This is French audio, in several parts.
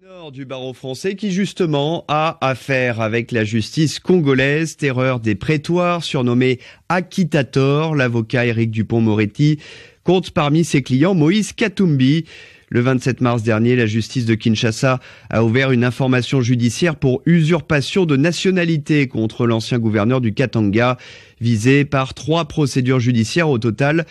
Nord du barreau français qui justement a affaire avec la justice congolaise, terreur des prétoires, surnommé Akitator. L'avocat Éric Dupond-Moretti compte parmi ses clients Moïse Katumbi. Le 27 mars dernier, la justice de Kinshasa a ouvert une information judiciaire pour usurpation de nationalité contre l'ancien gouverneur du Katanga, visé par 3 procédures judiciaires au total,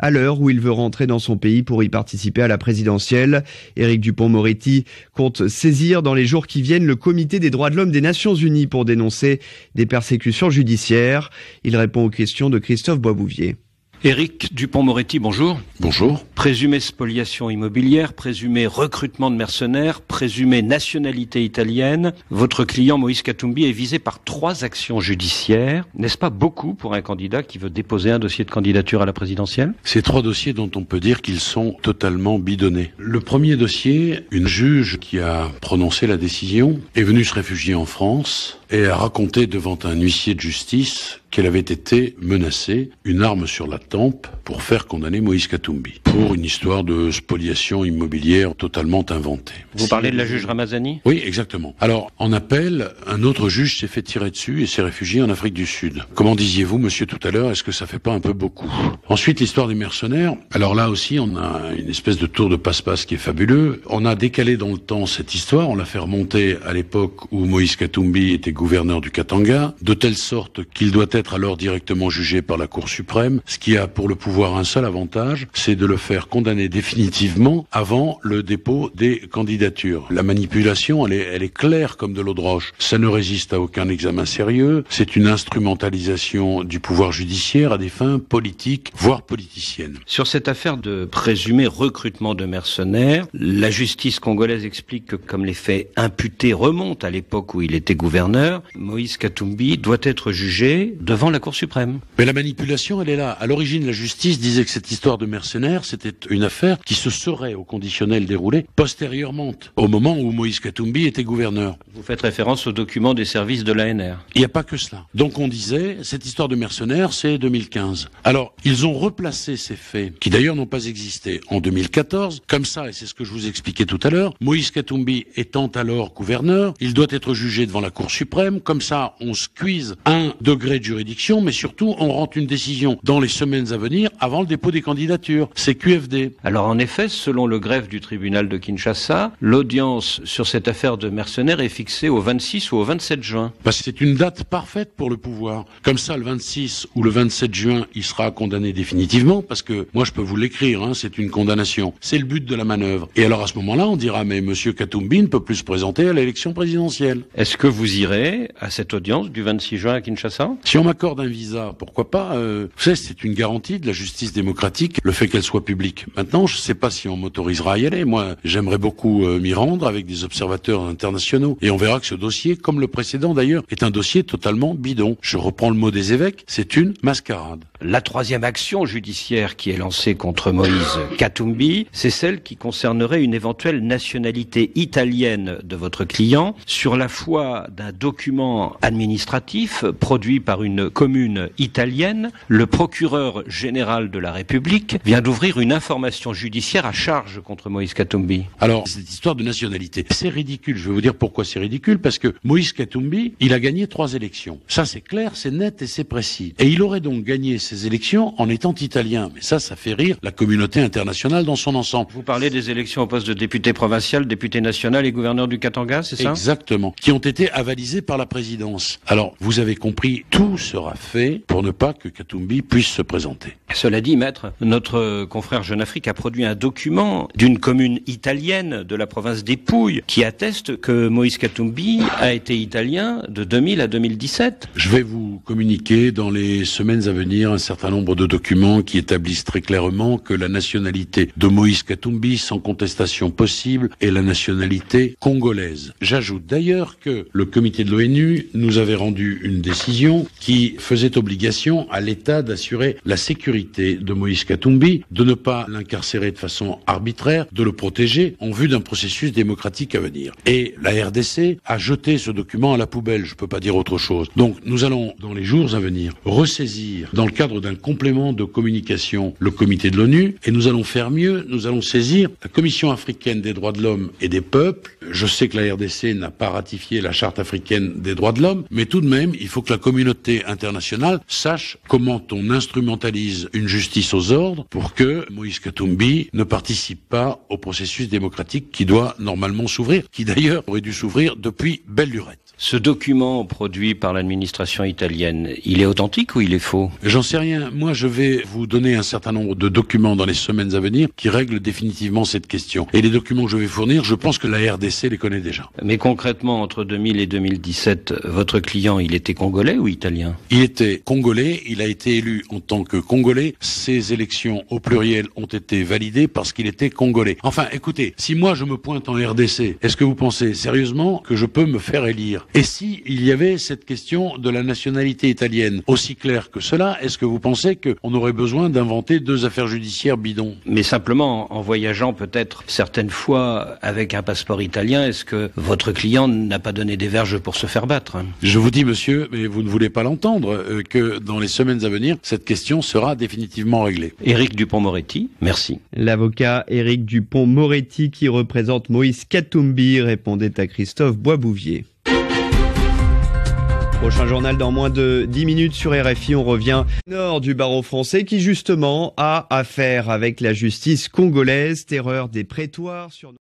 à l'heure où il veut rentrer dans son pays pour y participer à la présidentielle. Éric Dupond-Moretti compte saisir dans les jours qui viennent le Comité des droits de l'homme des Nations Unies pour dénoncer des persécutions judiciaires. Il répond aux questions de Christophe Boisbouvier. Éric Dupond-Moretti, bonjour. Bonjour. Présumé spoliation immobilière, présumé recrutement de mercenaires, présumé nationalité italienne, votre client Moïse Katumbi est visé par 3 actions judiciaires. N'est-ce pas beaucoup pour un candidat qui veut déposer un dossier de candidature à la présidentielle? Ces 3 dossiers dont on peut dire qu'ils sont totalement bidonnés. Le premier dossier, une juge qui a prononcé la décision est venue se réfugier en France et a raconté devant un huissier de justice qu'elle avait été menacée, une arme sur la tempe, pour faire condamner Moïse Katumbi pour une histoire de spoliation immobilière totalement inventée. Vous parlez de la juge Ramazani? Oui, exactement. Alors, en appel, un autre juge s'est fait tirer dessus et s'est réfugié en Afrique du Sud. Comment disiez-vous, monsieur, tout à l'heure, est-ce que ça fait pas un peu beaucoup? Ensuite, l'histoire des mercenaires. Alors là aussi, on a une espèce de tour de passe-passe qui est fabuleux. On a décalé dans le temps cette histoire, on l'a fait remonter à l'époque où Moïse Katumbi était gouverneur du Katanga, de telle sorte qu'il doit être alors directement jugé par la Cour suprême, ce qui a pour le pouvoir un seul avantage, c'est de le faire condamner définitivement avant le dépôt des candidatures. La manipulation, elle est claire comme de l'eau de roche. Ça ne résiste à aucun examen sérieux, c'est une instrumentalisation du pouvoir judiciaire à des fins politiques, voire politiciennes. Sur cette affaire de présumé recrutement de mercenaires, la justice congolaise explique que comme les faits imputés remontent à l'époque où il était gouverneur, Moïse Katumbi doit être jugé devant la Cour suprême. Mais la manipulation, elle est là. À l'origine, la justice disait que cette histoire de mercenaires, c'était une affaire qui se serait au conditionnel déroulée postérieurement, au moment où Moïse Katumbi était gouverneur. Vous faites référence aux documents des services de l'ANR. Il n'y a pas que cela. Donc on disait, cette histoire de mercenaires, c'est 2015. Alors, ils ont replacé ces faits, qui d'ailleurs n'ont pas existé, en 2014. Comme ça, et c'est ce que je vous expliquais tout à l'heure, Moïse Katumbi étant alors gouverneur, il doit être jugé devant la Cour suprême. Comme ça, on squeeze un degré de juridiction, mais surtout, on rend une décision dans les semaines à venir, avant le dépôt des candidatures. C'est QFD. Alors en effet, selon le greffe du tribunal de Kinshasa, l'audience sur cette affaire de mercenaires est fixée au 26 ou au 27 juin. C'est une date parfaite pour le pouvoir. Comme ça, le 26 ou le 27 juin, il sera condamné définitivement, parce que, moi je peux vous l'écrire, c'est une condamnation. C'est le but de la manœuvre. Et alors à ce moment-là, on dira, mais monsieur Katumbi ne peut plus se présenter à l'élection présidentielle. Est-ce que vous irez à cette audience du 26 juin à Kinshasa? Si on m'accorde un visa, pourquoi pas? Vous savez, c'est une garantie de la justice démocratique, le fait qu'elle soit publique. Maintenant, je ne sais pas si on m'autorisera à y aller. Moi, j'aimerais beaucoup m'y rendre avec des observateurs internationaux. Et on verra que ce dossier, comme le précédent d'ailleurs, est un dossier totalement bidon. Je reprends le mot des évêques, c'est une mascarade. La 3e action judiciaire qui est lancée contre Moïse Katumbi, c'est celle qui concernerait une éventuelle nationalité italienne de votre client sur la foi d'un document administratif produit par une commune italienne. Le procureur général de la République vient d'ouvrir une information judiciaire à charge contre Moïse Katumbi. Alors, cette histoire de nationalité, c'est ridicule. Je vais vous dire pourquoi c'est ridicule. Parce que Moïse Katumbi, il a gagné 3 élections. Ça, c'est clair, c'est net et c'est précis. Et il aurait donc gagné ces élections en étant italien. Mais ça fait rire la communauté internationale dans son ensemble. Vous parlez des élections au poste de député provincial, député national et gouverneur du Katanga, c'est ça? Exactement. Qui ont été avalisées par la présidence. Alors, vous avez compris, tout sera fait pour ne pas que Katumbi puisse se présenter. Cela dit, maître, notre confrère Jeune Afrique a produit un document d'une commune italienne de la province des Pouilles qui atteste que Moïse Katumbi a été italien de 2000 à 2017. Je vais vous communiquer dans les semaines à venir un certain nombre de documents qui établissent très clairement que la nationalité de Moïse Katumbi, sans contestation possible, est la nationalité congolaise. J'ajoute d'ailleurs que le comité de l'ONU nous avait rendu une décision qui faisait obligation à l'État d'assurer la sécurité de Moïse Katumbi, de ne pas l'incarcérer de façon arbitraire, de le protéger en vue d'un processus démocratique à venir. Et la RDC a jeté ce document à la poubelle, je peux pas dire autre chose. Donc nous allons, dans les jours à venir, ressaisir, dans le cadre cadre d'un complément de communication le comité de l'ONU, et nous allons faire mieux, nous allons saisir la Commission africaine des droits de l'homme et des peuples. Je sais que la RDC n'a pas ratifié la Charte africaine des droits de l'homme, mais tout de même, il faut que la communauté internationale sache comment on instrumentalise une justice aux ordres pour que Moïse Katumbi ne participe pas au processus démocratique qui doit normalement s'ouvrir, qui d'ailleurs aurait dû s'ouvrir depuis belle lurette. Ce document produit par l'administration italienne, il est authentique ou il est faux? J'en sais rien. Moi, je vais vous donner un certain nombre de documents dans les semaines à venir qui règlent définitivement cette question. Et les documents que je vais fournir, je pense que la RDC les connaît déjà. Mais concrètement, entre 2000 et 2017, votre client, il était congolais ou italien? Il était congolais, il a été élu en tant que congolais. Ces élections au pluriel ont été validées parce qu'il était congolais. Enfin, écoutez, si moi je me pointe en RDC, est-ce que vous pensez sérieusement que je peux me faire élire? Et si il y avait cette question de la nationalité italienne aussi claire que cela, est-ce que vous pensez qu'on aurait besoin d'inventer 2 affaires judiciaires bidons? Mais simplement, en voyageant peut-être certaines fois avec un passeport italien, est-ce que votre client n'a pas donné des verges pour se faire battre? Je vous dis, monsieur, mais vous ne voulez pas l'entendre, que dans les semaines à venir, cette question sera définitivement réglée. Éric Dupond-Moretti, merci. L'avocat Éric Dupond-Moretti qui représente Moïse Katumbi répondait à Christophe Boisbouvier. Prochain journal dans moins de 10 minutes sur RFI. On revient au nord du barreau français qui justement a affaire avec la justice congolaise. Terreur des prétoires sur